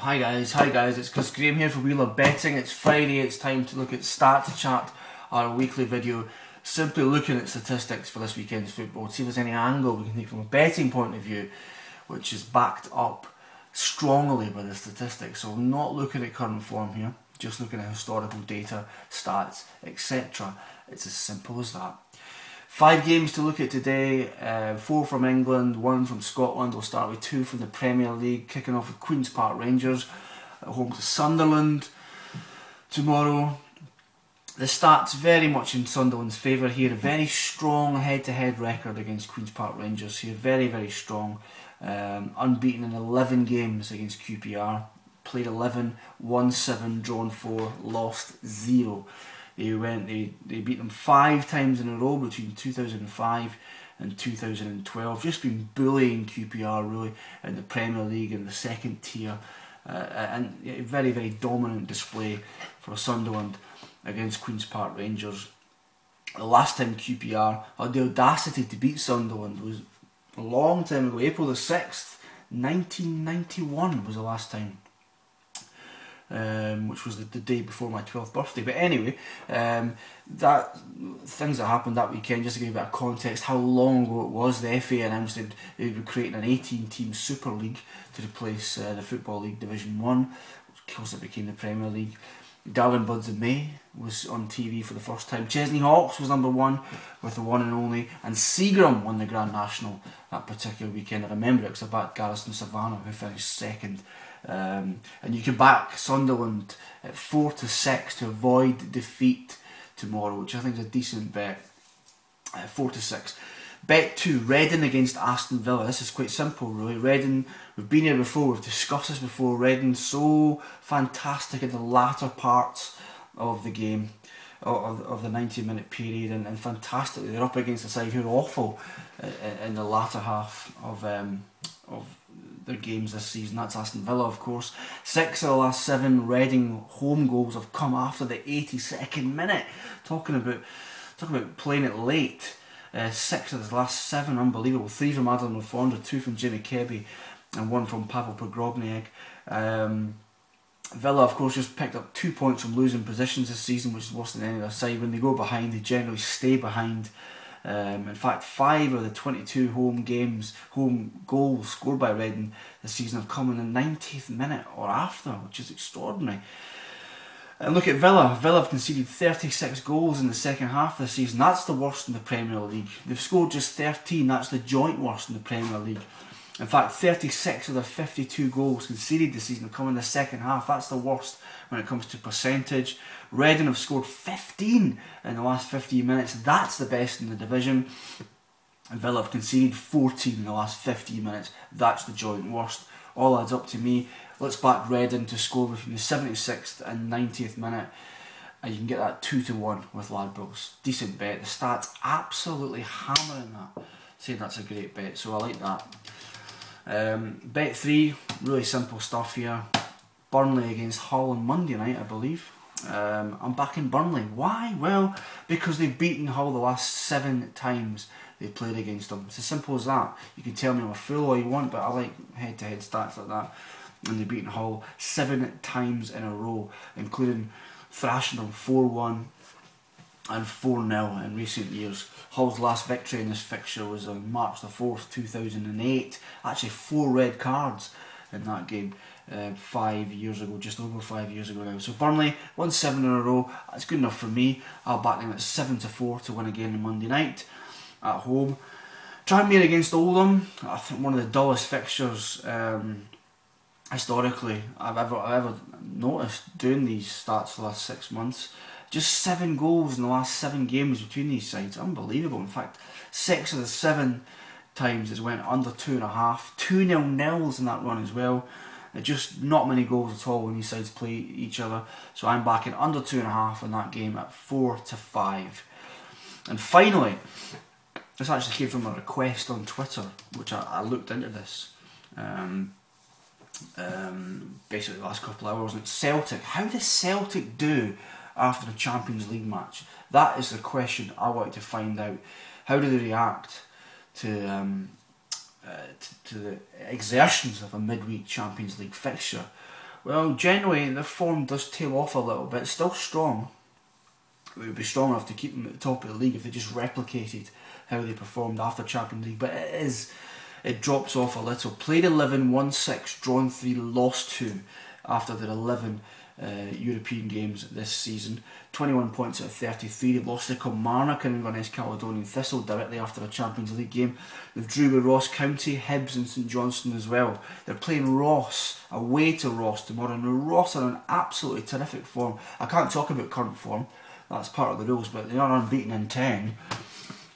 Hi guys, it's Chris Graham here for We Love Betting. It's Friday, it's time to look at Stat Chart, our weekly video, simply looking at statistics for this weekend's football, see if there's any angle we can take from a betting point of view, which is backed up strongly by the statistics. So I'm not looking at current form here, just looking at historical data, stats, etc. It's as simple as that. 5 games to look at today, 4 from England, 1 from Scotland. We'll start with 2 from the Premier League, kicking off with Queen's Park Rangers at home to Sunderland tomorrow. The stats very much in Sunderland's favour here. A very strong head-to-head record against Queen's Park Rangers here, very strong. Unbeaten in 11 games against QPR, played 11, won 7, drawn 4, lost 0. They beat them 5 times in a row between 2005 and 2012. Just been bullying QPR really in the Premier League in the second tier, and a very dominant display for Sunderland against Queen's Park Rangers. The last time QPR had the audacity to beat Sunderland was a long time ago. April the 6th, 1991 was the last time. Which was the day before my 12th birthday. But anyway, things that happened that weekend, just to give you a bit of context how long ago it was, the FA announced they were creating an 18-team Super League to replace the Football League Division 1, of course it became the Premier League. Darwin Buds of May was on TV for the first time. Chesney Hawks was number 1 with the one and only, and Seagram won the Grand National that particular weekend. I remember it because I backed Garrison Savannah, who finished 2nd. And you can back Sunderland at 4-6 to avoid defeat tomorrow, which I think is a decent bet. 4-6. Bet 2, Reading against Aston Villa. This is quite simple really. Reading, we've been here before, we've discussed this before. Reading so fantastic in the latter parts of the game, of the 90-minute period, and fantastically they're up against a side who are awful in the latter half of their games this season. That's Aston Villa, of course. 6 of the last 7 Reading home goals have come after the 82nd minute. Talking about playing it late. 6 of the last 7, unbelievable. 3 from Adam Lafonda, 2 from Jimmy Kebby, and 1 from Pavel Pogrobniak. Villa, of course, just picked up 2 points from losing positions this season, which is worse than any other side. When they go behind, they generally stay behind. In fact, 5 of the 22 home goals scored by Reading this season have come in the 90th minute or after, which is extraordinary. And look at Villa. Villa have conceded 36 goals in the second half of the season. That's the worst in the Premier League. They've scored just 13. That's the joint worst in the Premier League. In fact, 36 of their 52 goals conceded this season have come in the second half. That's the worst when it comes to percentage. Reading have scored 15 in the last 15 minutes. That's the best in the division. And Villa have conceded 14 in the last 15 minutes. That's the joint worst. All adds up to me. Let's back Reading to score between the 76th and 90th minute. And you can get that 2-1 with Ladbrokes. Decent bet. The stats absolutely hammering that. Saying that's a great bet, so I like that. Bet 3, really simple stuff here. Burnley against Hull on Monday night, I believe. I'm backing Burnley. Why? Well, because they've beaten Hull the last 7 times they played against them. It's as simple as that. You can tell me I'm a fool all you want, but I like head-to-head stats like that. And they've beaten Hull 7 times in a row, including thrashing them 4-1 and 4-0 in recent years. Hull's last victory in this fixture was on March the 4th, 2008. Actually 4 red cards in that game 5 years ago, just over 5 years ago now. So Burnley won 7 in a row. That's good enough for me. I'll back them at 7-4 to win again on Monday night at home. Tranmere against Oldham. I think one of the dullest fixtures historically I've ever noticed doing these stats for the last 6 months. Just 7 goals in the last 7 games between these sides. Unbelievable. In fact, 6 of the 7 times it's went under 2.5. 2-0 nils in that run as well. Just not many goals at all when these sides play each other. So I'm backing under 2.5 in that game at 4-5. And finally, this actually came from a request on Twitter, which I looked into this. Basically the last couple of hours. And it's Celtic. How does Celtic do after the Champions League match? That is the question I want to find out. How do they react to the exertions of a midweek Champions League fixture Well, generally their form does tail off a little bit. It's still strong. It would be strong enough to keep them at the top of the league if they just replicated how they performed after Champions League. But it drops off a little. Played 11, won 6, drawn 3, lost 2 after their 11 European games this season. 21 points out of 33. They've lost to Kilmarnock and Inverness Caledonian Thistle directly after a Champions League game. They've drew with Ross County, Hibs and St Johnstone as well. They're playing Ross, away to Ross tomorrow, and Ross are in absolutely terrific form. I can't talk about current form, that's part of the rules, but they are unbeaten in 10,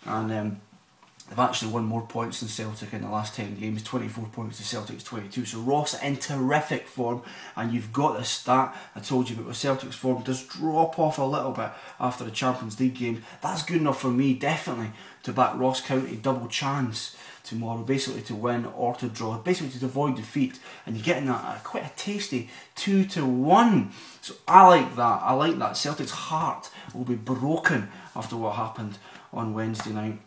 and they've actually won more points than Celtic in the last 10 games, 24 points to Celtic's 22. So Ross in terrific form, and you've got the stat I told you about, where Celtic's form does drop off a little bit after the Champions League game. That's good enough for me, definitely, to back Ross County double chance tomorrow, basically to win or to draw, basically to avoid defeat, and you're getting that quite a tasty 2-1. So I like that. I like that. Celtic's heart will be broken after what happened on Wednesday night.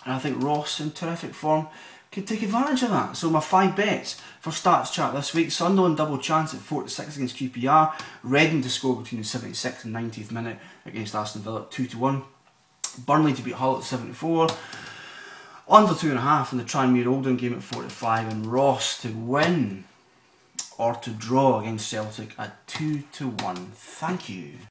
And I think Ross, in terrific form, could take advantage of that. So my 5 bets for Stats Chat this week: Sunderland double chance at 4-6 against QPR. Reading to score between the 76th and 90th minute against Aston Villa at 2-1. Burnley to beat Hull at 74. Under 2.5 in the Tranmere Oldham game at 45. And Ross to win or to draw against Celtic at 2-1. Thank you.